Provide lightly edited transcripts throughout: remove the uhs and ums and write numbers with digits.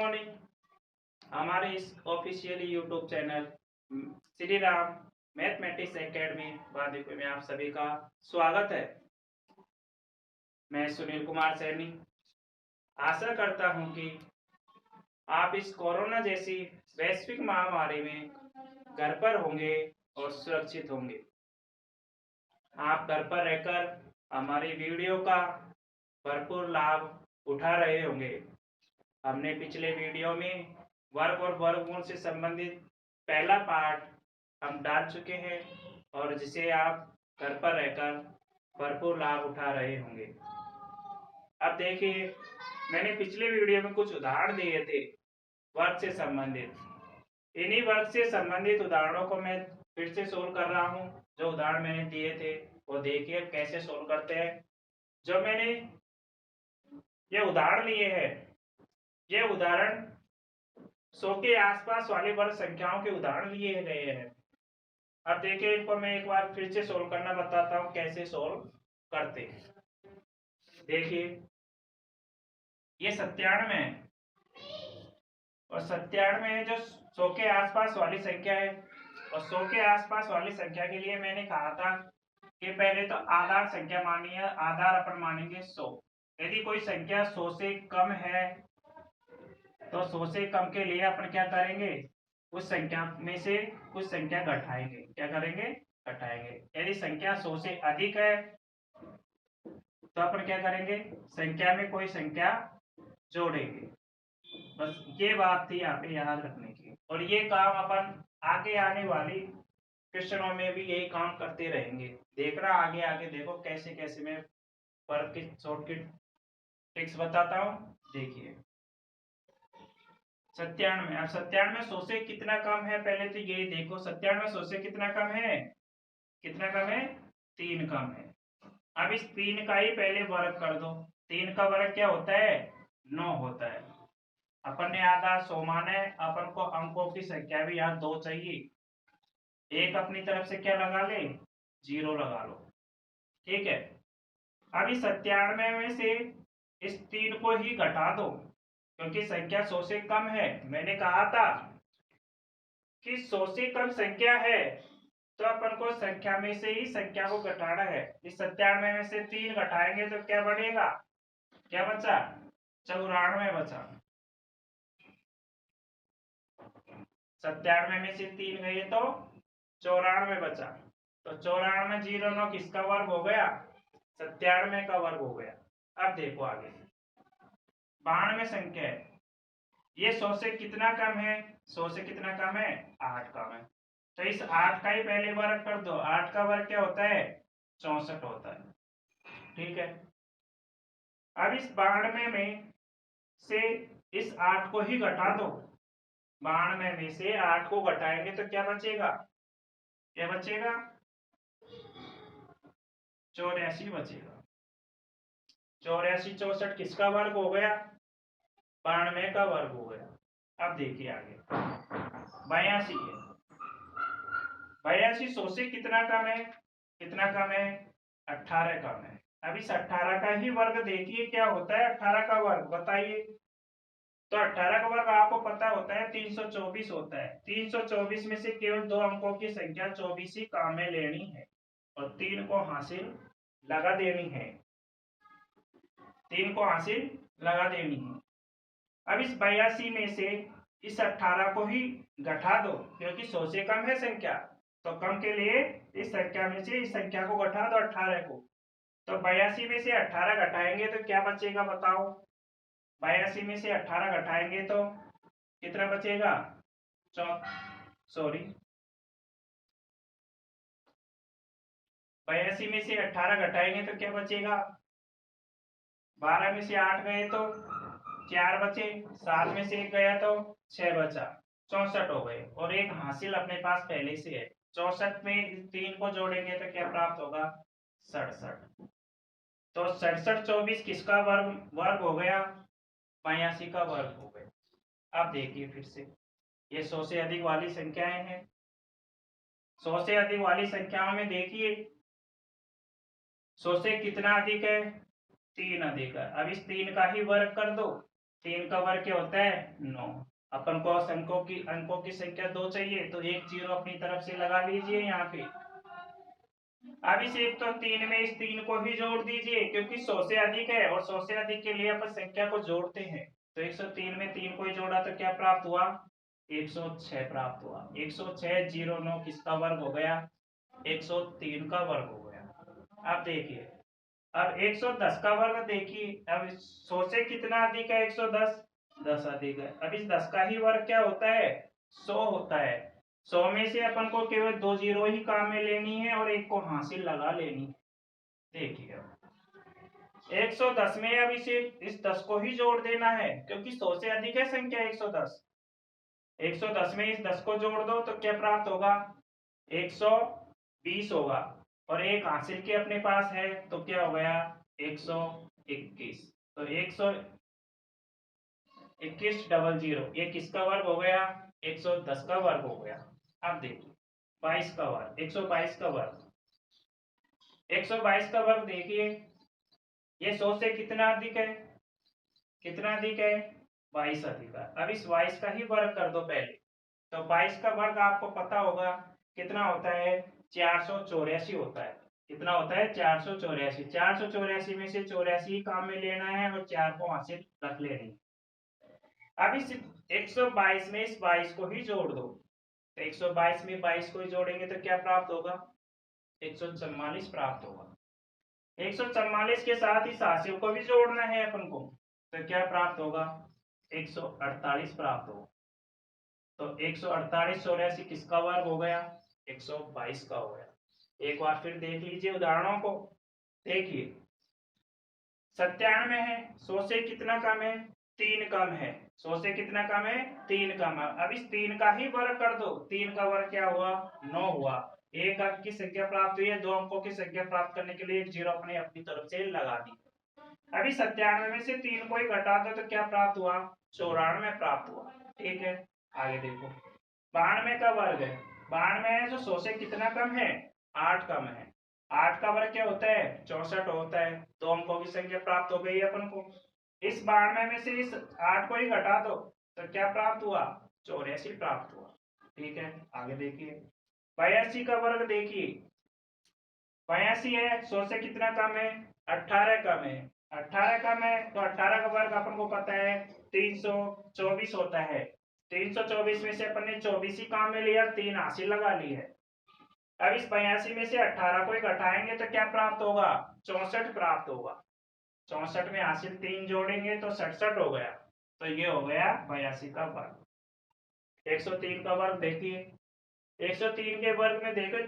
Morning. हमारे इस official YouTube channel Shri Ram mathematics academy Badipur में आप सभी का स्वागत है। मैं सुनील कुमार सैनी आशा करता हूं कि आप इस कोरोना जैसी वैश्विक महामारी में घर पर होंगे और सुरक्षित होंगे। आप घर पर रहकर हमारी वीडियो का भरपूर लाभ उठा रहे होंगे। हमने पिछले वीडियो में वर्ग और वर्गमूल से संबंधित पहला पार्ट हम डाल चुके हैं और जिसे आप घर पर रहकर भरपूर लाभ उठा रहे होंगे। अब देखिए, मैंने पिछले वीडियो में कुछ उदाहरण दिए थे वर्ग से संबंधित। इन्हीं वर्ग से संबंधित उदाहरणों को मैं फिर से सोल्व कर रहा हूँ। जो उदाहरण मैंने दिए थे वो देखिए कैसे सोल्व करते हैं। जो मैंने ये उदाहरण लिए हैं, ये उदाहरण 100 के आसपास वाले वर्ग संख्याओं के उदाहरण लिए गए हैं। अब देखिए, इनको मैं एक बार फिर से सोल्व करना बताता हूँ कैसे सोल्व करते हैं। देखिए, ये 97 है और 97 है जो 100 के आसपास वाली संख्या है। और 100 के आसपास वाली संख्या के लिए मैंने कहा था कि पहले तो आधार संख्या मानी है, आधार अपन मानेंगे 100। यदि कोई संख्या 100 से कम है तो 100 से कम के लिए अपन क्या करेंगे, उस संख्या में से कुछ संख्या घटाएंगे। क्या करेंगे? घटाएंगे। यदि संख्या 100 से अधिक है तो अपन क्या करेंगे, संख्या में कोई संख्या जोड़ेंगे। बस ये बात थी यहाँ पे याद रखने की। और ये काम अपन आगे आने वाली क्वेश्चनों में भी यही काम करते रहेंगे। देखना आगे आगे देखो कैसे कैसे मैं वर्ग की शॉर्टकट ट्रिक्स बताता हूँ। देखिए 97। अब 97 100 से कितना कम है, पहले तो ये देखो 97 100 से कितना कम है, कितना कम है, 3 कम है। अब इस 3 का ही पहले वर्ग कर दो। 3 का वर्ग क्या होता है? 9 होता है। अपन ने आधा 100 माना है, अपन को अंकों की संख्या भी यहाँ 2 चाहिए। एक अपनी तरफ से क्या लगा ले, 0 लगा लो। ठीक है। अब इस 97 में से इस 3 को ही घटा दो क्योंकि संख्या 100 से कम है। मैंने कहा था कि 100 से कम संख्या है तो अपन को संख्या में से ही संख्या को घटाना है। इस 97 में से 3 घटाएंगे तो क्या बढ़ेगा, क्या बचा? 94 बचा। 97 में से 3 गए तो 94 बचा। तो 94 0 9 किसका वर्ग हो गया? 97 का वर्ग हो गया। अब देखो आगे 92 संख्या है, ये 100 से कितना कम है? 100 से कितना कम है? 8 कम है। तो इस 8 का ही पहले वर्ग कर दो। 8 का वर्ग क्या होता है? 64 होता है। ठीक है। अब इस 92 में से इस 8 को ही घटा दो। 92 में से 8 को घटाएंगे तो क्या बचेगा, क्या बचेगा? 84 बचेगा। 84 64 किसका वर्ग हो गया? 92 का वर्ग हो गया। अब देखिए आगे 82 है। 82 100 से कितना कम है, कितना कम है? 18 कम है। अब इस 18 का ही वर्ग देखिए क्या होता है। 18 का वर्ग बताइए। तो 18 का वर्ग आपको पता होता है 324 होता है। 324 में से केवल 2 अंकों की संख्या 24 ही काम में लेनी है और 3 को हासिल लगा देनी है। 3 को हासिल लगा देनी है। अब इस 82 में से इस 18 को ही घटा दो क्योंकि 100 से कम है संख्या। तो कम के लिए इस संख्या में से इस संख्या को घटा दो 18 को। तो 82 में से 18 घटाएंगे तो क्या बचेगा बताओ? 82 में से 18 घटाएंगे तो कितना बचेगा? सॉरी 82 में से 18 घटाएंगे तो क्या बचेगा? 12 में से 8 गए तो 4 बचे, 7 में से 1 गया तो 6 बचा, 64 हो गए। और एक हासिल अपने पास पहले से है। 64 में 3 को जोड़ेंगे तो क्या प्राप्त होगा? 67। तो 67 24 किसका वर्ग हो गया? 82 का वर्ग हो गया। अब देखिए फिर से ये 100 से अधिक वाली संख्याएं हैं। 100 से अधिक वाली संख्याओं में देखिए 100 से कितना अधिक है? 3 अधिक है। अब इस 3 का ही वर्ग कर दो। 3 का वर्ग क्या होता है 9। अपन को अंकों की संख्या 2 चाहिए, तो एक जीरो अपनी तरफ से लगा लीजिए यहाँ पे। अब इस 103 में इस 3 को ही जोड़ दीजिए, क्योंकि 100 से अधिक है और 100 से अधिक के लिए अपन संख्या को जोड़ते हैं। तो 103 में 3 को ही जोड़ा तो क्या प्राप्त हुआ 106 प्राप्त हुआ। 106 जीरो 9 किसका वर्ग हो गया 103 का वर्ग हो गया। अब देखिए, अब 110 का वर्ग देखिए। अब 100 से कितना अधिक है 110 10 अधिक है। अब इस 10 का ही वर्ग क्या होता है 100 होता है। 100 में से अपन को केवल 2 जीरो ही काम में लेनी है और एक को हासिल लगा लेनी है। देखिए, अब 110 में अब इस 10 को ही जोड़ देना है, क्योंकि 100 से अधिक है संख्या 110। 110 में इस 10 को जोड़ दो तो क्या प्राप्त होगा 120 होगा, और एक हासिल के अपने पास है तो क्या हो गया 121। तो 121 डबल जीरो ये किसका वर्ग हो गया 110 का वर्ग हो गया। अब देखिए 22 का वर्ग 122 का वर्ग 122 का वर्ग देखिए, ये 100 से कितना अधिक है 22 अधिक है। अब इस 22 का ही वर्ग कर दो पहले। तो 22 का वर्ग आपको पता होगा कितना होता है 484 होता है। कितना होता है 484। 484 में से 84 काम में लेना है और 4 को हासिल रख लेनी है। अब इस 122 में इस 22 को ही जोड़ दो। तो 122 में 22 को ही जोड़ेंगे तो क्या प्राप्त होगा 144 प्राप्त होगा। 144 के साथ इस हासिल को भी जोड़ना है अपन को, तो क्या प्राप्त होगा 148 प्राप्त होगा। तो 148 84 किसका वर्ग हो गया 122 का हो गया। एक बार फिर देख लीजिए उदाहरणों को। देखिए 97 है 100 से कितना कम है 3 कम है। 100 से कितना कम है 3 कम है। अब इस 3 का ही वर्ग कर दो। 3 का वर्ग क्या हुआ 9 हुआ। एक अंक की संख्या प्राप्त हुई है, दो अंकों की संख्या प्राप्त करने के लिए एक जीरो अपने अपनी तरफ से लगा दी। अभी 97 में से 3 को ही घटा दो तो क्या प्राप्त हुआ 94 प्राप्त हुआ। ठीक है, आगे देखो 92 का वर्ग है। 92 है जो 100 से कितना कम है 8 कम है। 8 का वर्ग क्या होता है 64 होता है। दो अंकों की संख्या प्राप्त हो गई अपन को। इस 92 में से इस 8 को ही घटा दो तो क्या प्राप्त हुआ 84 प्राप्त हुआ। ठीक है, आगे देखिए 82 का वर्ग देखिए। 82 है 100 से कितना कम है 18 कम है। 18 कम है तो 18 का वर्ग अपन को पता है 324 होता है। 324 में से अपन ने 24 ही काम में लिया, 3 हासिल लगा ली है। अब इस 82 में से 18 को ही घटाएंगे तो क्या प्राप्त होगा 64 प्राप्त होगा। 64 में हासिल 3 जोड़ेंगे तो 67 हो गया। तो ये हो गया 82 का वर्ग। 103 का वर्ग देखिए। 103 के वर्ग में देखो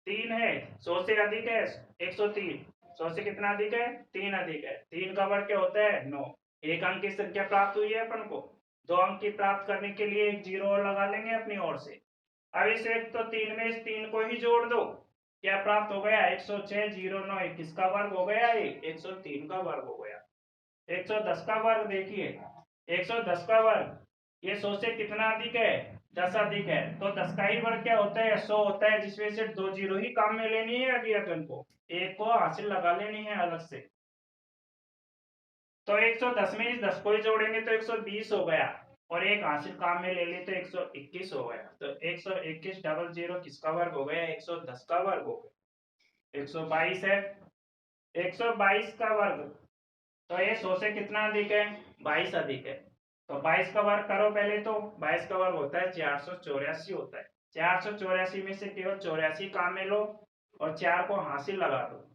3 है 100 से अधिक है 103। 100 से कितना अधिक है 3 अधिक है। 3 का वर्ग क्या होता है 9। एक अंक की संख्या प्राप्त हुई है अपन को। दो अंक की प्राप्त करने के लिए एक जीरो और लगा लेंगे अपनी ओर से। अब इस 103 में इस 3 को ही जोड़ दो। क्या प्राप्त हो गया 106 जीरो 9 किसका वर्ग हो गया ये 103 का वर्ग हो गया। 110 का वर्ग देखिए। 110 का वर्ग ये 100 से कितना अधिक है 10 अधिक है। तो 10 का ही वर्ग क्या होता है 100 होता है, जिसमें से 2 जीरो ही काम में लेनी है अभी अपन को, एक को हासिल लगा लेनी है अलग से। तो 110 में इस 10 को ही जोड़ेंगे तो 120 हो गया, और एक हासिल काम में ले ली तो 121 हो गया। तो 121 डबल जीरो किसका वर्ग हो गया 110 का वर्ग हो गया। 122 है 122 का वर्ग, तो ये 100 से कितना अधिक है 22 अधिक है। तो 22 का वर्ग करो पहले। तो 22 का वर्ग होता है 484 होता है। 484 में से केवल 84 काम में लो और 4 को हासिल लगा दो।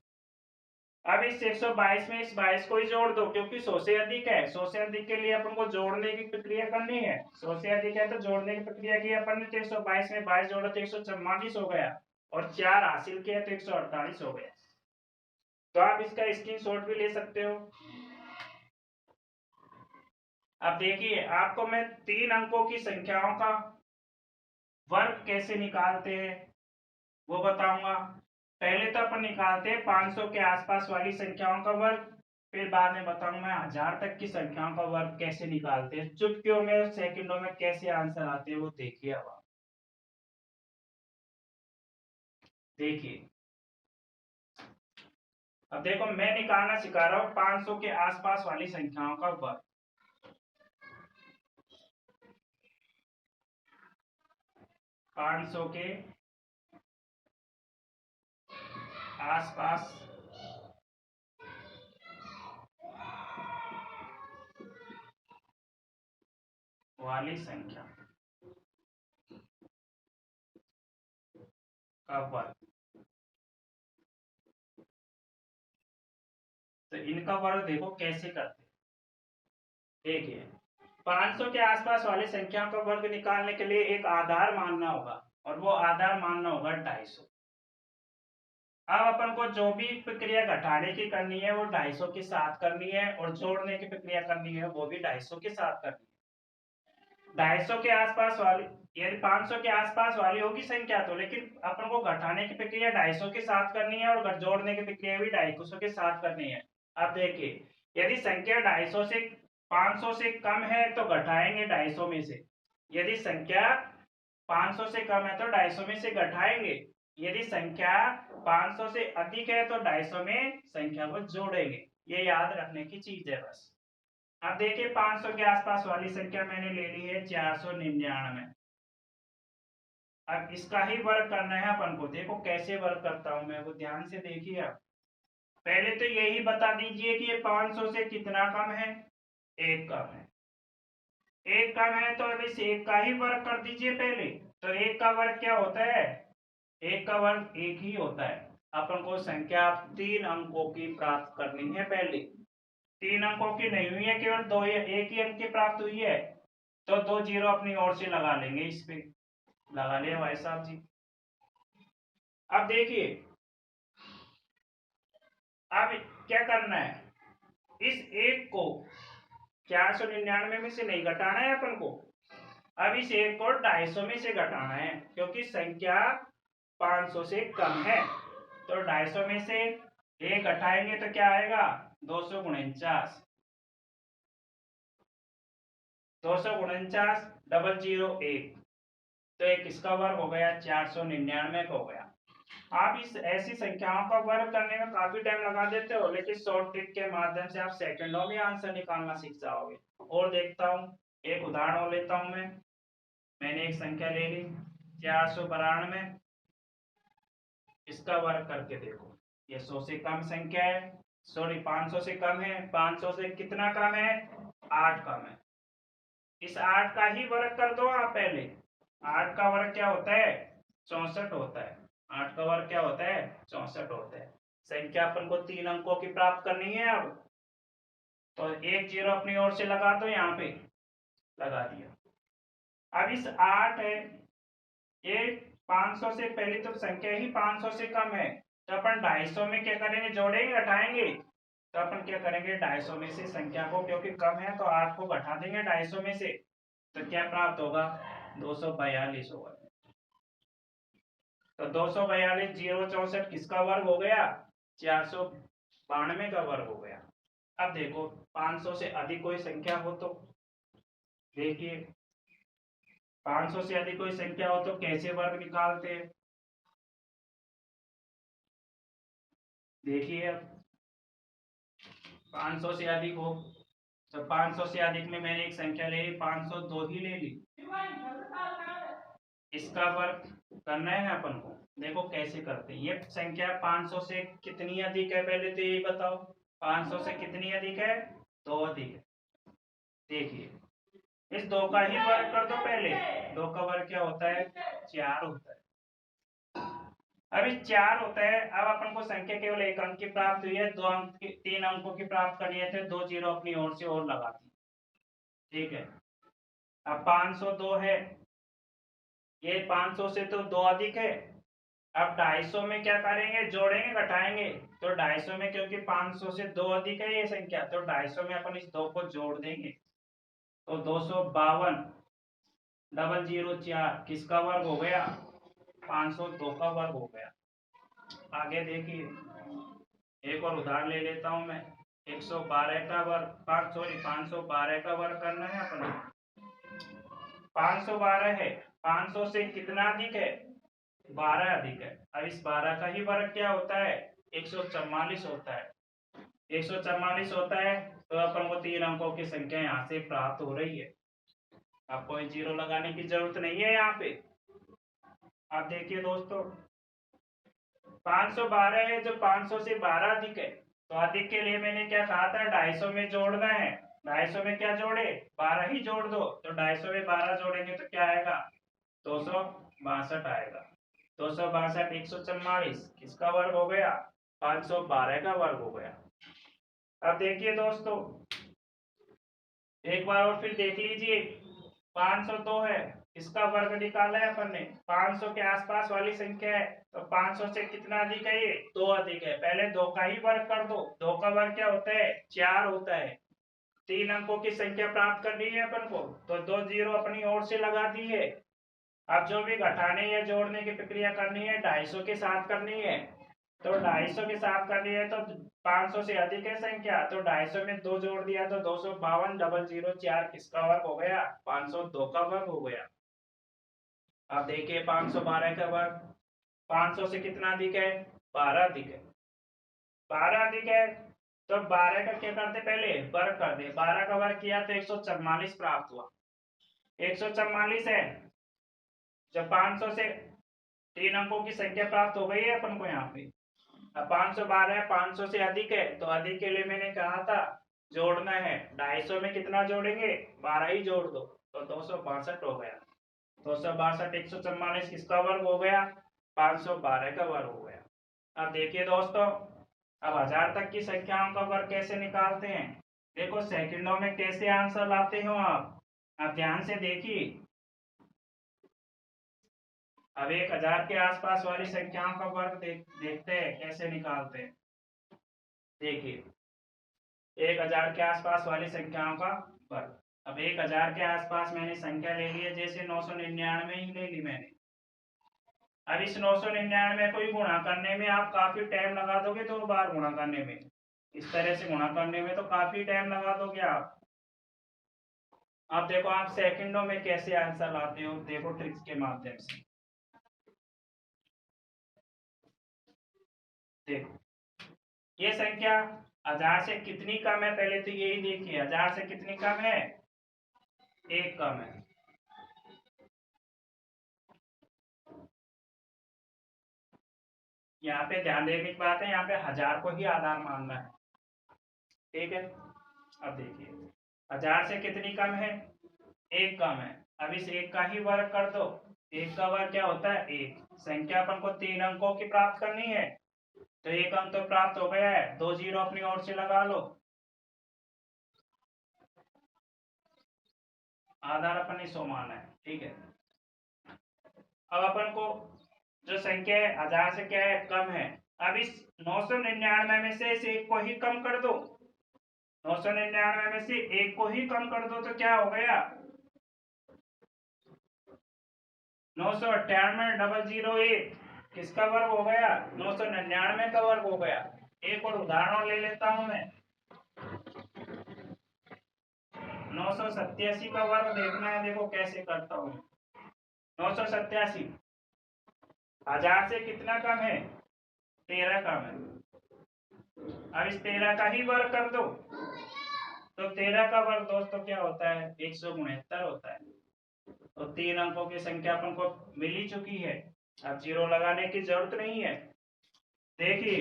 अब इस 122 में इस 22 को ही जोड़ दो, क्योंकि 100 से अधिक है। 100 से अधिक के लिए अपन को जोड़ने की प्रक्रिया करनी है। 100 से अधिक है तो जोड़ने की प्रक्रिया की अपन ने, तो 122 में 22 जोड़ा तो 144 हो गया, और 4 हासिल किया तो 148 हो गया। तो आप इसका स्क्रीनशॉट भी ले सकते हो। अब देखिए आपको मैं 3 अंकों की संख्याओं का वर्ग कैसे निकालते हैं वो बताऊंगा। पहले तो अपन निकालते हैं 500 के आसपास वाली संख्याओं का वर्ग, फिर बाद में बताऊंगा मैं 1000 तक की संख्याओं का वर्ग कैसे निकालते हैं। चुटकियों में और सेकंडों में कैसे आंसर आते हैं वो देखिए। अब आप देखिए, अब देखो मैं निकालना सिखा रहा हूँ 500 के आसपास वाली संख्याओं का वर्ग। 500 के आसपास वाली संख्या का वर्ग। तो इनका वर्ग देखो कैसे करते हैं। देखिए 500 के आसपास वाली संख्या का वर्ग निकालने के लिए एक आधार मानना होगा और वो आधार मानना होगा 250। अब अपन को जो भी प्रक्रिया घटाने की करनी है वो 250 के साथ करनी है और जोड़ने की प्रक्रिया करनी है वो भी 250 के साथ करनी है। 250 के आसपास वाली यदि 500 के आसपास वाली होगी संख्या तो, लेकिन अपन को घटाने की प्रक्रिया 250 के साथ करनी है और जोड़ने की प्रक्रिया भी 250 के साथ करनी है। अब देखिए यदि संख्या 250 से 500 से कम है तो घटाएंगे 250 में से, यदि संख्या 500 से कम है तो 250 में से घटाएंगे, यदि संख्या 500 से अधिक है तो 250 में संख्या को जोड़ेंगे। ये याद रखने की चीज है बस। अब देखिए 500 के आसपास वाली संख्या मैंने ले ली है 499। अब इसका ही वर्ग करना है अपन को। देखो कैसे वर्ग करता हूं मैं, वो ध्यान से देखिए। आप पहले तो यही बता दीजिए कि ये 500 से कितना कम है, एक कम है। एक कम है तो अब इस एक का ही वर्ग कर दीजिए पहले। तो एक का वर्ग क्या होता है, एक का वर्ग एक ही होता है। अपन को संख्या 3 अंकों की प्राप्त करनी है पहले। 3 अंकों की नहीं हुई है, केवल दो एक ही अंक की प्राप्त हुई है तो 2 जीरो अपनी ओर से लगा लेंगे। इस पे लगा लिया भाई साहब जी। अब देखिए अब क्या करना है, इस एक को 499 में से नहीं घटाना है अपन को। अब इस एक को 250 में से घटाना है क्योंकि संख्या 500 से कम है। तो 250 में से एक घटाएंगे तो क्या आएगा, 249। 249 डबल जीरो एक, तो एक इसका वर्ग हो गया 499 का हो गया। आप इस ऐसी संख्याओं का वर्ग करने में काफी टाइम लगा देते हो, लेकिन शॉर्ट ट्रिक के माध्यम से आप सेकंडों में आंसर निकालना सीख जाओगे। और देखता हूँ, एक उदाहरण और लेता हूँ मैं। मैंने एक संख्या ले ली 492, इसका वर्ग करके देखो। ये 100 से कम संख्या है, सॉरी 500 से कम है। 500 से कितना कम है, 8 कम है। इस 8 का ही वर्ग कर दो आप पहले। 8 का वर्ग क्या होता है, 64 होता है। 8 का वर्ग क्या होता है, 64 होता है। संख्या अपन को 3 अंकों की प्राप्त करनी है। अब तो एक जीरो अपनी ओर से लगा दो, यहाँ पे लगा दिया। अब इस 8 है, ये 500 से पहले तो संख्या ही 500 से कम है, तो अपन 250 में क्या करेंगे, जोड़ेंगे घटाएंगे। तो अपन क्या करेंगे, 250 में से संख्या को, क्योंकि कम है तो 8 को घटा देंगे 250 में से, तो क्या प्राप्त होगा, 242 होगा। तो 242 जीरो 64 किसका वर्ग हो गया, 492 का वर्ग हो गया। अब देखो 500 से अधिक कोई संख्या हो तो देखिए, 500 से अधिक कोई संख्या हो तो कैसे वर्ग निकालते हैं। देखिए अब 500 से अधिक हो तो 500 से अधिक में मैंने एक संख्या ले ली, 502 ही ले ली। इसका वर्ग करना है अपन को। देखो कैसे करते हैं। ये संख्या 500 से कितनी अधिक है, पहले तो यही बताओ। 500 से कितनी अधिक है, 2 अधिक है। देखिए इस 2 का ही वर्ग कर दो पहले। 2 का वर्ग क्या होता है, 4 होता है। अभी 4 होता है। अब अपन को संख्या केवल एक अंक की प्राप्त हुई है, 2 अंक की 3 अंकों की प्राप्त करनी है तो 2 जीरो अपनी ओर से और लगा दी। ठीक है, अब 502 है, ये 500 से तो 2 अधिक है। अब 250 में क्या करेंगे, जोड़ेंगे घटाएंगे। तो 250 में क्योंकि 500 से 2 अधिक है ये संख्या, तो 250 में अपन इस 2 को जोड़ देंगे। तो 252 डबल जीरो 4 किसका वर्ग हो गया, 502 का वर्ग हो गया। आगे देखिए एक और उदाहरण ले लेता हूं मैं। 112 का वर्ग, 512 का वर्ग करना है अपन। 512 है, 500 से कितना अधिक है, 12 अधिक है। अब इस 12 का ही वर्ग क्या होता है, 144 होता है। 144 होता है तो अपन को 3 अंकों की संख्या यहाँ से प्राप्त हो रही है। अब कोई जीरो लगाने की जरूरत नहीं है यहाँ पे। अब देखिए दोस्तों, 512 है जो 500 से 12 अधिक है, तो अधिक के लिए मैंने क्या कहा था, 250 में जोड़ना है। 250 में क्या जोड़े, 12 ही जोड़ दो, तो 250 में 12 जोड़ेंगे तो क्या आएगा, 262 आएगा। 262 144 किसका वर्ग हो गया, 512 का वर्ग हो गया। अब देखिए दोस्तों, एक बार और फिर देख लीजिए, 502 है, इसका वर्ग निकाला है अपन ने। 500 के आसपास वाली संख्या है, तो 500 से कितना अधिक है, ये 2 अधिक है। पहले 2 का ही वर्ग कर दो, 2 का वर्ग क्या होता है, 4 होता है। 3 अंकों की संख्या प्राप्त करनी है अपन को, तो 2 जीरो अपनी ओर से लगा दी है। अब जो भी घटाने या जोड़ने की प्रक्रिया करनी है 250 के साथ करनी है, तो 250 के साथ करनी है, तो 500 से अधिक है संख्या, तो 250 में 2 जोड़ दिया तो 252,004 किसका वर्ग हो गया, 502 का वर्ग हो गया। अब देखिए 512 का वर्ग, 500 से कितना अधिक है, 12 अधिक है। 12 अधिक है, तो 12 का क्या करते, पहले वर्ग कर दे। 12 का वर्ग किया तो 144 प्राप्त हुआ। 144 है, जब 500 से 3 अंकों की संख्या प्राप्त हो गई है अपन को यहाँ पे। अब 512 500 से अधिक है, तो अधिक के लिए मैंने कहा था जोड़ना है। 250 में कितना जोड़ेंगे, 12 ही जोड़ दो, तो 262 हो गया। 262 144 किसका वर्ग हो गया, 512 का वर्ग हो गया। अब देखिए दोस्तों, अब 1000 तक की संख्याओं का वर्ग कैसे निकालते हैं। देखो सेकंडों में कैसे आंसर लाते हो आप ध्यान से देखिए। अब 1000 के आसपास वाली संख्याओं का वर्ग देखते हैं कैसे निकालते हैं। देखिए 1000 के आसपास वाली संख्याओं का वर्ग। अब 1000 के आसपास मैंने संख्या ले ली है, जैसे 999 ही ले ली मैंने। अब इस 999 को ही गुणा करने में आप काफी टाइम लगा दोगे, 2 बार गुणा करने में, इस तरह से गुणा करने में तो काफी टाइम लगा दोगे आप। अब देखो आप सेकंडों में कैसे आंसर लाते हो, देखो ट्रिक्स के माध्यम से। देखो ये संख्या 1000 से कितनी कम है, पहले तो यही देखिए, 1000 से कितनी कम है, 1 कम है। यहाँ पे ध्यान देने की बात है, यहाँ पे 1000 को ही आधार मानना है, ठीक है। अब देखिए 1000 से कितनी कम है, 1 कम है। अब इस 1 का ही वर्ग कर दो। 1 का वर्ग क्या होता है, 1। संख्या अपन को 3 अंकों की प्राप्त करनी है, तो 1 अंक तो प्राप्त हो गया है, 2 जीरो अपनी ओर से लगा लो। आधार अपन ने 100 माना है, ठीक है। अब अपन को जो संख्या है 1000 से क्या है, कम है। अब इस 999 में से इस 1 को ही कम कर दो। 999 में से 1 को ही कम कर दो, तो क्या हो गया, 998,001 किसका वर्ग हो गया, 999 का वर्ग हो गया। एक और उदाहरण ले लेता हूं मैं। 987 का वर्ग देखना है, देखो कैसे करता हूं। 987 1000 से कितना कम है, 13 कम है। अब इस 13 का ही वर्ग कर दो, तो 13 का वर्ग दोस्तों क्या होता है, 169 होता है। तो 3 अंकों की संख्या अपन को मिल ही चुकी है, अब जीरो लगाने की जरूरत नहीं है। देखिए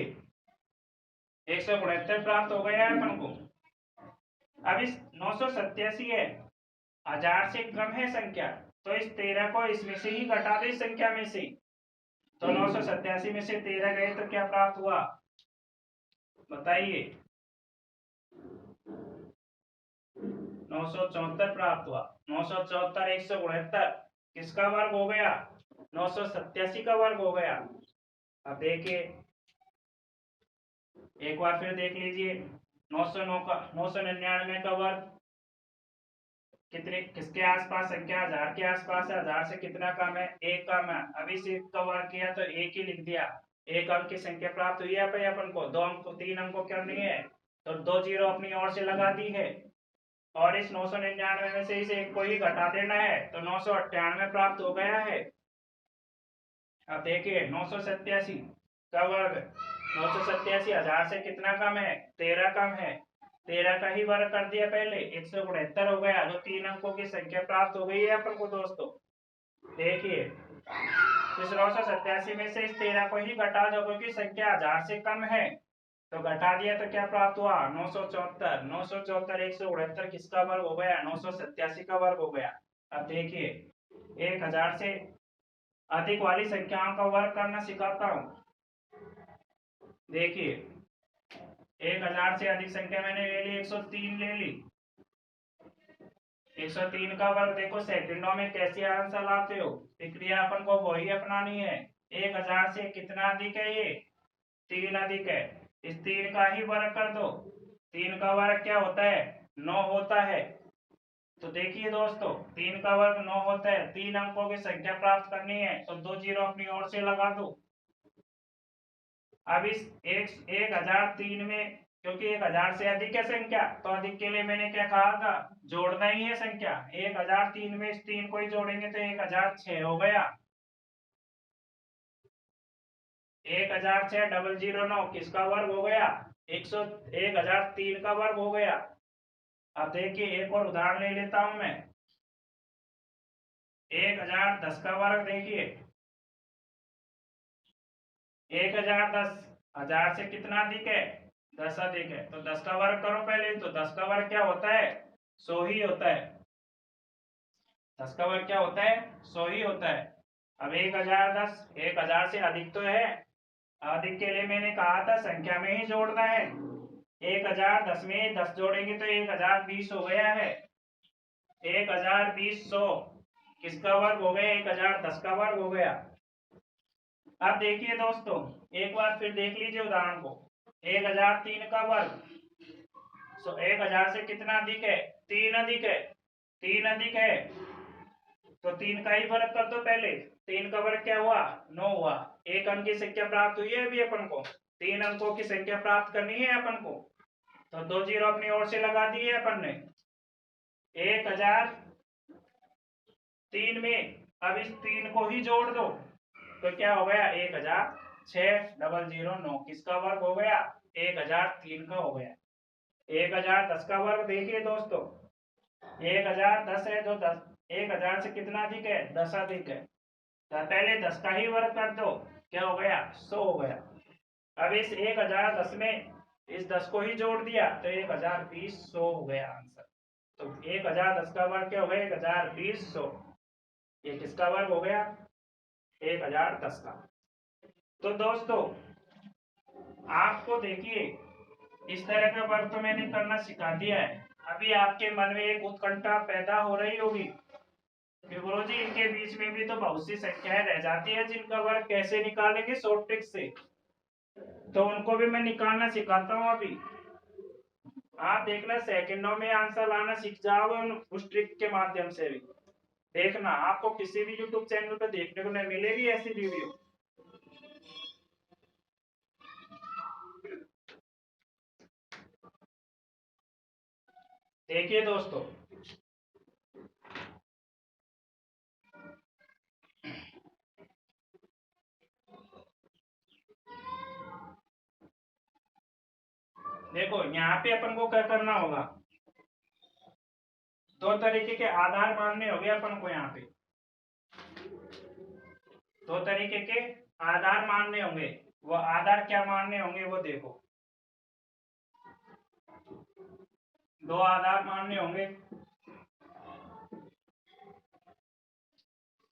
169 प्राप्त हो गया है अपन को। अब इस 987 है, 1000 से कम है संख्या, तो इस 13 को इसमें से ही घटा दो, इस संख्या में से। तो 987 में से 13 गए तो क्या प्राप्त हुआ, बताइए, 974 प्राप्त हुआ। 974 169 किसका वर्ग हो गया, 987 का वर्ग हो गया। अब देखिए एक बार फिर देख लीजिए, 909 का 999 का वर्ग कितने किसके आसपास संख्या, 1000 के आसपास है। 1000 से कितना कम है, 1 कम है। अभी से 1 का वर्ग किया तो 1 ही लिख दिया। 1 अंक की संख्या प्राप्त हुई है अपन को। 2 अंक 3 अंकों करनी है, तो 2 जीरो अपनी ओर से लगा दी है, और इस 999 में से इस 1 को ही घटा देना है, तो 998 प्राप्त हो गया है। अब देखिए 987 का वर्ग, 987 1000 से कितना कम है, 13 कम है। 13 का ही वर्ग कर दिया पहले, 169 हो गया, जो 3 अंकों की संख्या प्राप्त हो गई है अपन को दोस्तों। देखिए इस 987 में से इस 13 को ही घटा दो क्योंकि संख्या 1000 से कम है। तो घटा दिया तो क्या प्राप्त हुआ? 974। 974 169 किसका वर्ग हो गया? 987 का वर्ग हो गया। अब देखिए 1000 से अधिक वाली संख्याओं का वर्ग करना सिखाता हूँ। देखिए 1000 से अधिक संख्या मैंने ले ली, 103 ले ली। 103 का वर्ग देखो सेकंडों में कैसे आंसर लाते हो, प्रक्रिया अपन को वही अपनानी है। 1000 से कितना अधिक है? ये 3 अधिक है। इस 3 का ही वर्ग कर दो। 3 का वर्ग क्या होता है? 9 होता है। तो देखिए दोस्तों 3 का वर्ग 9 होता है। 3 अंकों की संख्या प्राप्त करनी है तो 2 जीरो अपनी ओर से लगा दो। अब इस 1003 में क्योंकि 1000 से अधिक है संख्या, तो अधिक के लिए मैंने क्या कहा था? जोड़ना ही है संख्या। 1003 में इस 3 को ही जोड़ेंगे तो 1006 हो गया। 1006 किसका वर्ग हो गया? 1003 का वर्ग हो गया। अब देखिए एक और उदाहरण ले लेता हूं मैं। 1010 का वर्ग देखिए 1010 1000 से कितना अधिक है? 10 अधिक है। तो 10 का वर्ग करो पहले। तो 10 का वर्ग क्या होता है? 100 ही होता है। 10 का वर्ग क्या होता है? 100 ही होता है। अब 1010 1000 से अधिक तो है। अधिक के लिए मैंने कहा था संख्या में ही जोड़ना है। 1010 में 10 जोड़ेंगे तो 1020 हो गया है। 1020 100 किसका वर्ग हो गया? 1010 का वर्ग हो गया। अब देखिए दोस्तों एक बार फिर देख लीजिए उदाहरण को। 1003 का वर्ग 1000 से कितना अधिक है? 3 अधिक है। 3 अधिक है तो 3 का ही वर्ग कर दो पहले। 3 का वर्ग क्या हुआ? 9 हुआ। एक अंक की संख्या प्राप्त हुई है अभी अपन को। 3 अंकों की संख्या प्राप्त करनी है अपन को। तो 2 जीरो अपनी ओर से लगा दिए अपन ने। 1003 में अब इस 3 को ही जोड़ दो तो क्या हो गया? 1006,009 किसका वर्ग हो गया? 1003 का हो गया। 1010 का वर्ग देखिए दोस्तों 1010 है तो 1000 से कितना अधिक है? 10 अधिक है। तो पहले 10 का ही वर्ग कर दो। क्या हो गया? 100 हो गया। अब इस 1010 में इस 10 को ही जोड़ दिया तो 1020 100 हो गया आंसर। तो 1010 का वर्ग क्या हो गया? 1020 100। ये किसका वर्ग हो गया? 1010 का। तो दोस्तों आपको देखिए इस तरह का वर्ग तो मैंने करना सिखा दिया है। अभी आपके मन में एक उत्कंठा पैदा हो रही होगी कि गुरुजी इनके बीच में भी तो बहुत सी संख्याएं रह जाती है जिनका वर्ग कैसे निकालेंगे शॉर्ट ट्रिक से। तो उनको भी मैं निकालना सिखाता हूँ अभी। आप देखना सेकंडों में आंसर लाना सीख जाओगे उस ट्रिक के माध्यम से भी। देखना आपको किसी भी यूट्यूब चैनल पर देखने को नहीं मिलेगी ऐसी वीडियो। देखिए दोस्तों देखो यहाँ पे अपन को क्या करना होगा? दो तरीके के आधार मानने होंगे अपन को। यहाँ पे दो तरीके के आधार मानने होंगे। वो आधार क्या मानने होंगे वो देखो। दो आधार मानने होंगे।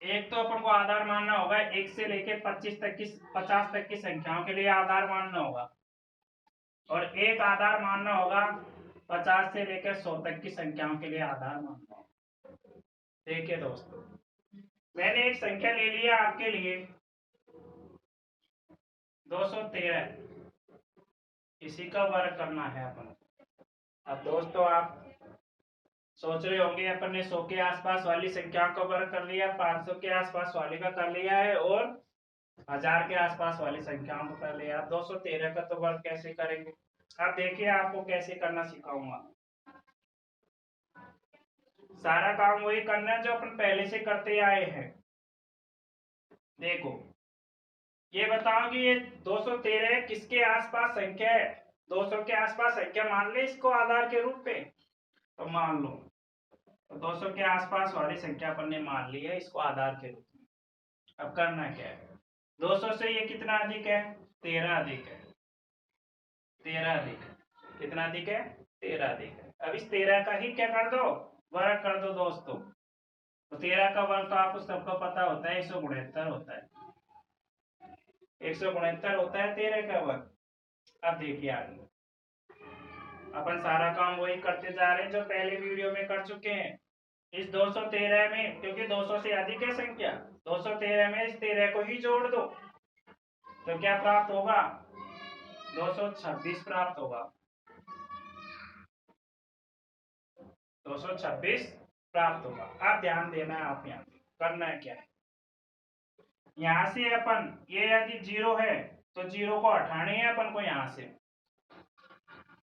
एक तो अपन को आधार मानना होगा 1 से लेके 25 तक की 50 तक की संख्याओं के लिए आधार मानना होगा। और एक आधार मानना होगा 50 से लेकर 100 तक की संख्याओं के लिए आधार मानना होगा। देखिए दोस्तों मैंने एक संख्या ले लिया आपके लिए 213। इसी का वर्ग करना है अपन। अब दोस्तों आप सोच रहे होंगे अपन ने 100 के आसपास वाली संख्याओं का वर्ग कर लिया, 500 के आसपास वाली का कर लिया है और 1000 के आसपास वाली संख्याओं को कर लिया। 213 का तो वर्ग कैसे करेंगे? अब देखिए आपको कैसे करना सिखाऊंगा। सारा काम वही करना है जो अपन पहले से करते आए हैं। देखो ये बताओ कि ये 213 किसके आसपास संख्या है? 200 के आसपास संख्या मान ले इसको आधार के रूप में। तो मान लो तो 200 के आसपास वाली संख्या अपन ने मान ली है इसको आधार के रूप में। अब करना क्या है, 200 से ये कितना अधिक है, 13 अधिक है, 13 अधिक है, कितना अधिक है, 13 अधिक है। अब इस 13 का ही क्या कर दो, वर्ग कर दो दोस्तों। तो 13 का वर्ग तो आपको सबको पता होता है 169 होता है, 169 होता है 13 का वर्ग। अब देखिए आगे अपन सारा काम वही करते जा रहे हैं जो पहले वीडियो में कर चुके हैं। इस 213 में, क्योंकि 200 से अधिक है संख्या, 213 में इस 13 को ही जोड़ दो तो क्या प्राप्त होगा, 226 प्राप्त होगा, 226 प्राप्त होगा। आप ध्यान देना है, आप यहाँ करना है क्या है, यहाँ से अपन ये यदि जीरो है तो जीरो को हटाने है अपन को, यहाँ से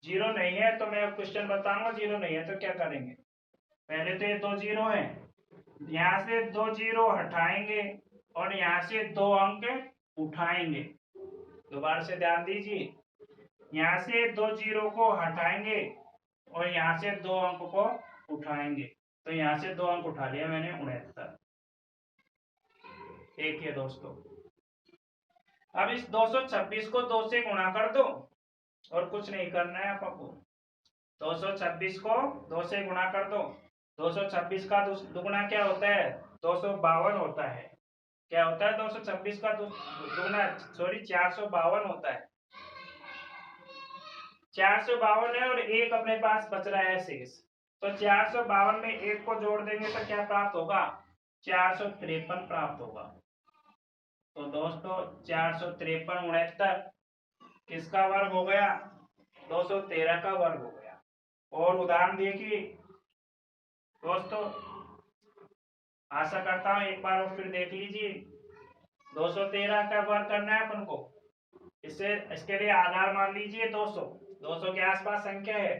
जीरो नहीं है तो मैं क्वेश्चन बताऊंगा, जीरो नहीं है तो क्या करेंगे, पहले तो ये दो जीरो है, यहाँ से दो जीरो हटाएंगे और यहाँ से दो अंक उठाएंगे। दोबारा से ध्यान दीजिए, यहाँ से दो जीरो को हटाएंगे और यहाँ से दो अंक को उठाएंगे, तो यहाँ से दो अंक उठा लिया मैंने 69। एक है दोस्तों। अब इस 226 को 2 से गुणा कर दो और कुछ नहीं करना है आपको, 226 को 2 से गुणा कर दो। 226 का दुगुना क्या होता है, 252 होता है। क्या होता है, 226 का दुगुना, सॉरी 452 होता है, 452 है और एक अपने पास बच रहा है शेष, तो 452 में एक को जोड़ देंगे तो क्या प्राप्त होगा, 453 प्राप्त होगा। तो दोस्तों 453 69 किसका वर्ग हो गया, 213 का वर्ग हो गया। और उदाहरण देखिए दोस्तों, आशा करता हूं एक बार और फिर देख लीजिए, 213 का वर्ग करना है अपन को, इससे इसके लिए आधार मान लीजिए 200, 200 के आसपास संख्या है,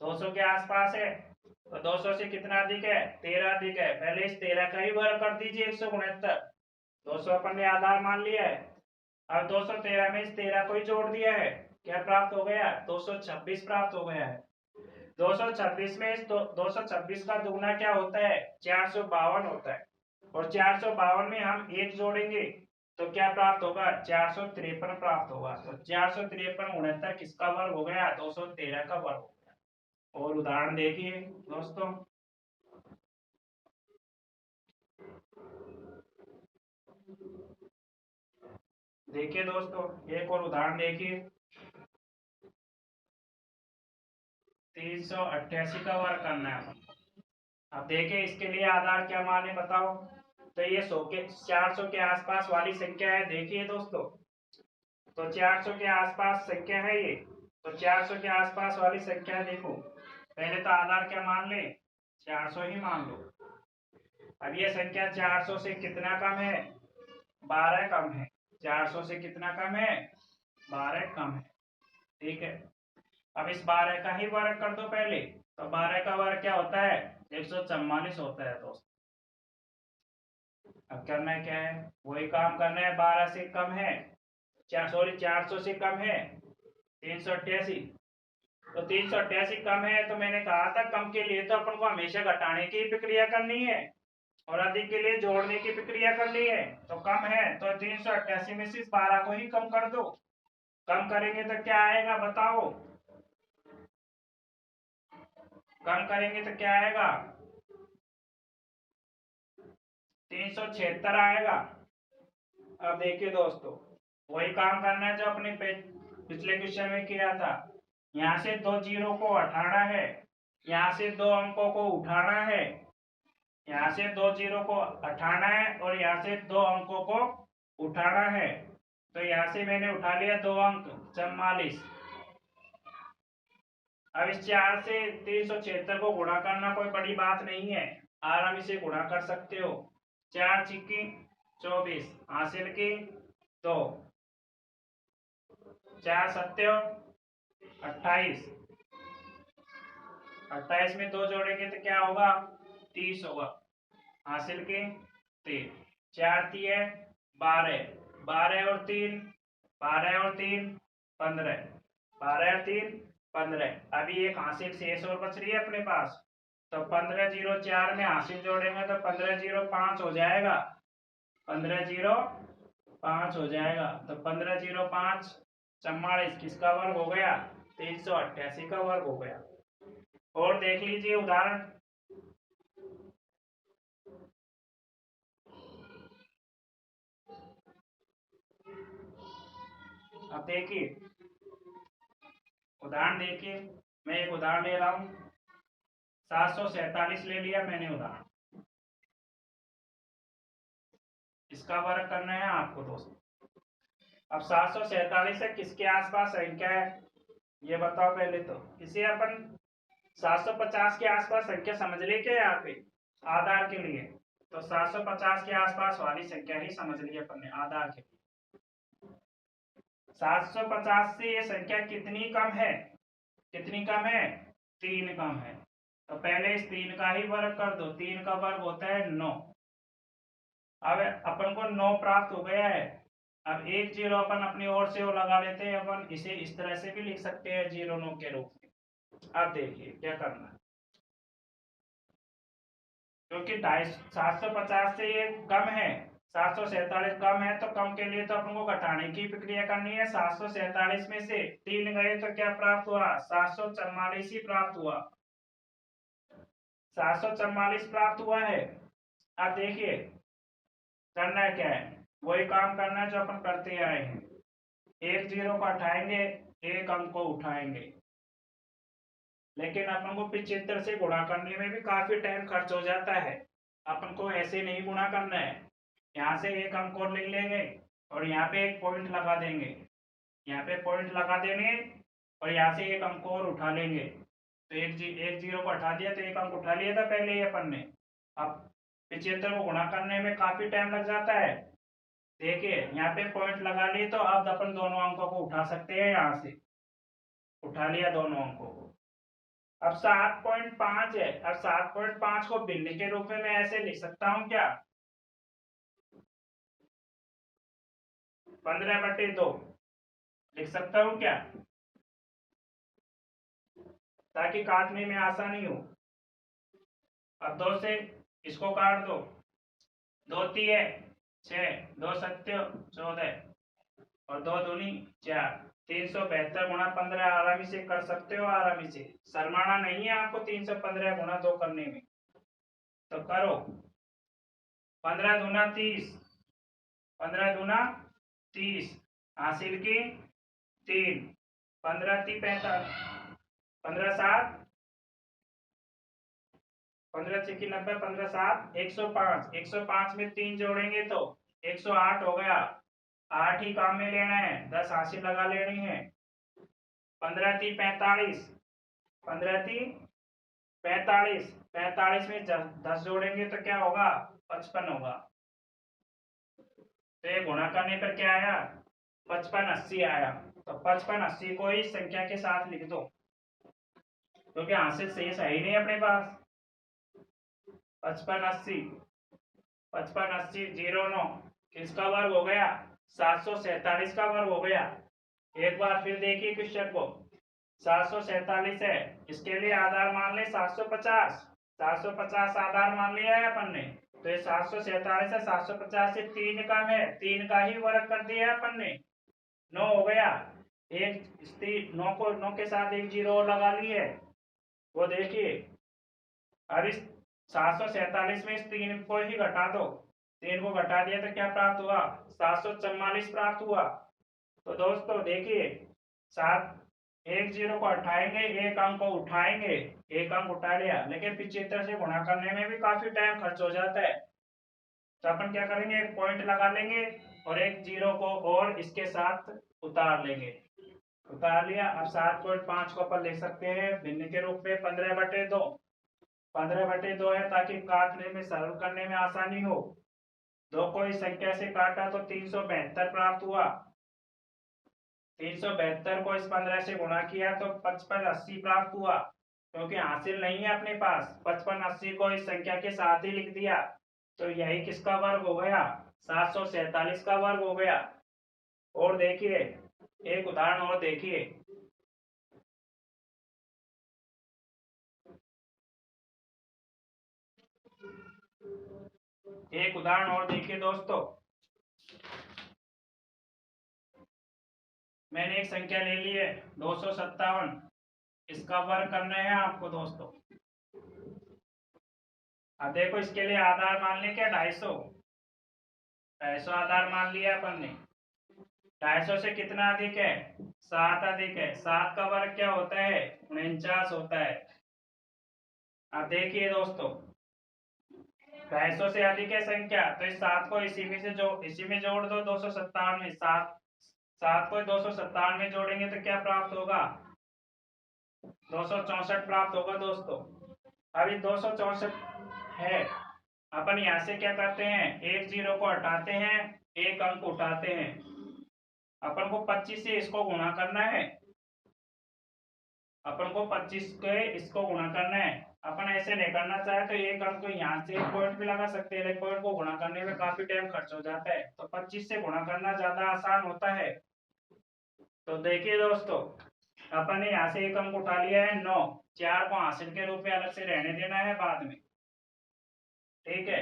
200 के आसपास है, तो 200 से कितना अधिक है, 13 अधिक है, पहले इस 13 का ही वर्ग कर दीजिए 169, 200 अपन ने आधार मान लिया है। अब 213 में इस 13 को ही जोड़ दिया है, क्या प्राप्त हो गया, 226 प्राप्त हो गया है। 226 में इस 226 का दुगना क्या होता है, 452 होता है, और 452 में हम एक जोड़ेंगे तो क्या प्राप्त होगा, 453 प्राप्त होगा। तो 453 69 किसका वर्ग हो गया, 213 का वर्ग हो गया। और उदाहरण देखिए दोस्तों, देखिए दोस्तों एक और उदाहरण देखिए, 388 का वर्ग करना है। अब देखिए इसके लिए आधार क्या मान है बताओ, तो ये 100 के 400 के आसपास वाली संख्या है। देखिए दोस्तों, तो 400 के आसपास संख्या है ये, तो 400 के आसपास वाली संख्या देखो, पहले तो आधार क्या मान ले, 400 ही मान लो। अब ये संख्या 400 से कितना कम है, 12 कम है, 400 से कितना कम है, 12 कम है, ठीक है। अब इस 12 का ही वर्ग कर दो पहले, तो 12 का वर्ग क्या होता है, 144 होता है दोस्त। अब करना क्या है, वही काम करना है, 12 से कम है, 400 से कम है 388, तो 388 कम है, तो मैंने कहा था कम के लिए तो अपन को हमेशा घटाने की प्रक्रिया करनी है और अधिक के लिए जोड़ने की प्रक्रिया करनी है। तो कम है तो 388 में से इस 12 को ही कम कर दो, कम करेंगे तो क्या आएगा बताओ, कम करेंगे तो क्या आएगा, 376 आएगा। अब देखिए दोस्तों, वही काम करना है जो अपने पिछले क्वेश्चन में किया था, यहाँ से दो जीरो को हटाना है, यहाँ से दो अंकों को उठाना है, यहाँ से दो जीरो को हटाना है और यहाँ से दो अंकों को उठाना है। तो यहाँ से मैंने उठा लिया दो अंक 44। अब इस 4 से 376 को गुणा करना कोई बड़ी बात नहीं है, आराम इसे गुणा कर सकते हो। 4 छिक्की 24 हासिल की 2, 4 सत्य 28, 28 में 2 जोड़ेंगे तो क्या होगा, 30 होगा, हासिल की 3, 4 तिये 12, 12 और 3 12 और 3 15, 12 और 3 15। अभी एक हासिल शेष और बच रही है अपने पास, तो 15 0 4 में हासिल जोड़ेंगे तो 15 0 5 हो जाएगा, 1505 हो जाएगा। तो 1505 44 किसका वर्ग हो गया? 388 का वर्ग हो गया। और देख लीजिए उदाहरण। अब देखिए उदाहरण, देखिए मैं एक उदाहरण ले रहा हूं। 747 ले लिया मैंने उदाहरण। इसका वर्ग करना है आपको दोस्तों। अब 747 है किसके आसपास संख्या है ये बताओ पहले। तो इसे अपन 750 के आसपास संख्या समझ ले क्या यहाँ पे आधार के लिए। तो 750 के आसपास वाली संख्या ही समझ ली अपन ने आधार के लिए। 750 से ये संख्या कितनी कम है? कितनी कम है? 3 कम है। तो पहले इस 3 का ही वर्ग कर दो। 3 का वर्ग होता है 9। अब अपन को 9 प्राप्त हो गया है। अब एक जीरो अपन अपनी ओर से वो लगा लेते हैं। अपन इसे इस तरह से भी लिख सकते हैं 09 के रूप में। अब देखिए क्या करना है, क्योंकि 750 से ये कम है, 747 कम है, तो कम के लिए तो अपन को घटाने की प्रक्रिया करनी है। 747 में से 3 गए तो क्या प्राप्त हुआ? 744 ही प्राप्त हुआ। 744 प्राप्त हुआ है। अब देखिए करना क्या है, वही काम करना है जो अपन करते आए हैं। एक जीरो को हटाएंगे, एक अंक को उठाएंगे। लेकिन अपन को 75 से गुणा करने में भी काफी टाइम खर्च हो जाता है। अपन को ऐसे नहीं गुणा करना है। यहाँ से एक अंक और लिख लेंगे और यहाँ पे एक पॉइंट लगा देंगे। यहाँ पे पॉइंट लगा देंगे और यहाँ से एक अंक और उठा लेंगे। तो एक जीरो को हटा दिया तो एक अंक उठा लिया था पहले ही अपन ने। अब 75 को गुणा करने में काफी टाइम लग जाता है। देखिए यहाँ पे पॉइंट लगा लिए तो अब अपन दोनों अंकों को उठा सकते हैं। यहाँ से उठा लिया दोनों अंकों को। अब 7.5 है। अब 7.5 को भिन्न के रूप में मैं ऐसे लिख सकता हूँ क्या? 15/2 लिख सकता हूँ क्या, ताकि काटने में आसानी हो। अब 2 से इसको काट दो। 2 तिये 6, 2 सत्य 14 और 2 दूनी 4। 372 गुणा 15 आरामी से कर सकते हो, आरामी से। शर्माना नहीं है आपको 315 गुणा 2 करने में। तो करो। 15 दूना 30, 15 दूना 30 हासिल की 3, 15 ती 45, 15 7, 15 6 90, 15 7 105। 105 में 3 जोड़ेंगे तो 108 हो गया। 8 ही काम में लेना है, 10 हासिल लगा लेनी है। 15 ती 45, 15 ती 45, 45 में 10 जोड़ेंगे तो क्या होगा? 55 होगा। तो ये गुणा करने पर क्या आया? 5580 आया। तो 5580 को ही संख्या के साथ लिख दो, क्योंकि हासिल शेष है ही नहीं अपने पास। 5580, 5580 09 किसका वर्ग हो गया? 747 का वर्ग हो गया। एक बार फिर देखिए क्वेश्चन को। 747 है, इसके लिए आधार मान ले 750। 750 आधार मान लिया है अपन ने। तो ये 747 है, 750 से 3 कम है, 3 का ही वर्ग कर दिया है अपन ने। 9 हो गया। एक 9 के साथ एक जीरो और लगा ली है। वो देखिए अब इस 747 में इस 3 को ही घटा दो। 3 को घटा दिया तो क्या प्राप्त हुआ? 744 प्राप्त हुआ। तो दोस्तों देखिए, सात एक जीरो को हटाएंगे, एक अंक को उठाएंगे। एक अंक उठा लिया, लेकिन 75 से गुणा करने में भी काफी टाइम खर्च हो जाता है। तो अपन क्या करेंगे, एक पॉइंट लगा लेंगे और एक जीरो को और इसके साथ उतार लेंगे। उतार लिया। अब 7.5 को अपन ले सकते हैं भिन्न के रूप में 15/2। 15/2 है ताकि काटने में सरल करने में आसानी हो। 2 को इस संख्या से काटा तो 372 प्राप्त हुआ। 372 को इस 15 से गुणा किया तो 5580 प्राप्त हुआ। क्योंकि हासिल नहीं है अपने पास, 5580 को इस संख्या के साथ ही लिख दिया। तो यही किसका वर्ग हो गया? 747 का वर्ग हो गया। और देखिए एक उदाहरण और देखिए। एक उदाहरण और देखिए दोस्तों। मैंने एक संख्या ले ली है 257, इसका वर्ग करना है आपको दोस्तों। अब देखो इसके लिए आधार मान लें क्या 250 आधार मान लिया अपन ने। 250 से कितना अधिक है, 7 अधिक है। 7 का वर्ग क्या होता है, 49 होता है। अब देखिए दोस्तों 250 से अधिक है संख्या, तो इस 7 को इसी में जोड़ दो 257 में। 7 को 257 में जोड़ेंगे तो क्या प्राप्त होगा, 264 प्राप्त होगा दोस्तों। अभी 264 है, अपन यहाँ से क्या करते हैं, एक जीरो को हटाते हैं, एक अंक उठाते हैं। अपन को 25 से इसको गुणा करना है, अपन को 25 के इसको गुणा करना है। अपन ऐसे नहीं करना चाहे तो एक अंक यहाँ से पॉइंट भी लगा सकते हैं, लेकिन पॉइंट को गुणा करने में काफी टाइम खर्च हो जाता है, तो 25 से गुणा करना ज्यादा आसान होता है। तो देखिए दोस्तों अपन ने यहाँ से एक अंक उठा लिया है 9, 4 को हासिल के रूप में अलग से रहने देना है बाद में, ठीक है।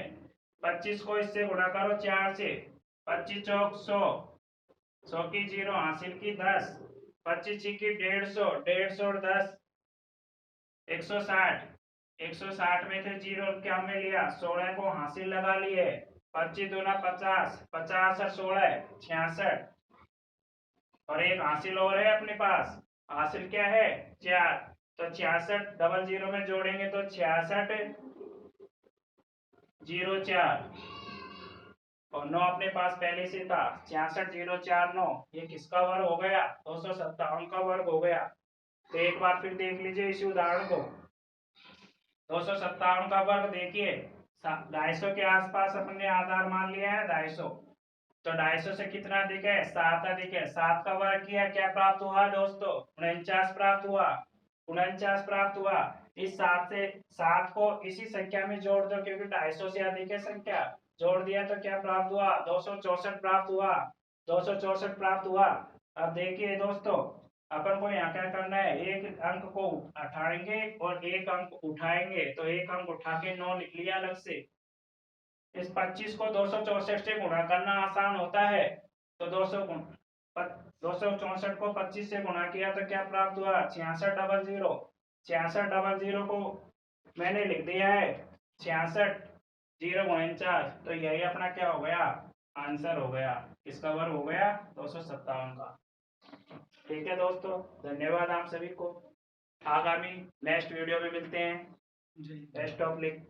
25 को इससे गुणा करो 4 से, 25 चौक 100, 100 की जीरो हासिल की 10, 25 की 150, 150 और 10 160, 160 में से जीरो क्या में लिया, 16 को हासिल लगा लिए। 25 दूना 50, 50 और 16 66, और एक हासिल और है अपने पास, हासिल क्या है 4। तो 66 डबल जीरो में जोड़ेंगे तो 66 04, और 9 अपने पास पहले से था, 66 049, ये किसका वर्ग हो गया, 257 का वर्ग हो गया। तो एक बार फिर देख लीजिए इसी उदाहरण को, 257 का वर्ग देखिए, 250 के आसपास अपने आधार मान लिया है 250, तो 250 से कितना अधिक है, 7 अधिक है। 7 का वर्ग किया, क्या प्राप्त हुआ दोस्तों, 49 प्राप्त हुआ, 49 प्राप्त हुआ। इस 7 को इसी संख्या में जोड़ दो, क्योंकि 250 से अधिक है संख्या, जोड़ दिया तो क्या प्राप्त हुआ, 264 प्राप्त हुआ, 264 प्राप्त हुआ। अब देखिए दोस्तों अपन को यहाँ क्या करना है, एक अंक को हटाएंगे और एक अंक उठाएंगे, तो एक अंक उठा के 9 लिख लिया अलग से। इस 25 को 264 से गुणा करना आसान होता है, तो 264 को 25 से गुणा किया तो क्या प्राप्त हुआ, 66 00, 66 00 को मैंने लिख दिया है 66 049, तो यही अपना क्या हो गया, आंसर हो गया, किसका वर्ग हो गया, 257 का। ठीक है दोस्तों, धन्यवाद आप सभी को। आगामी नेक्स्ट वीडियो में मिलते हैं। Best of luck.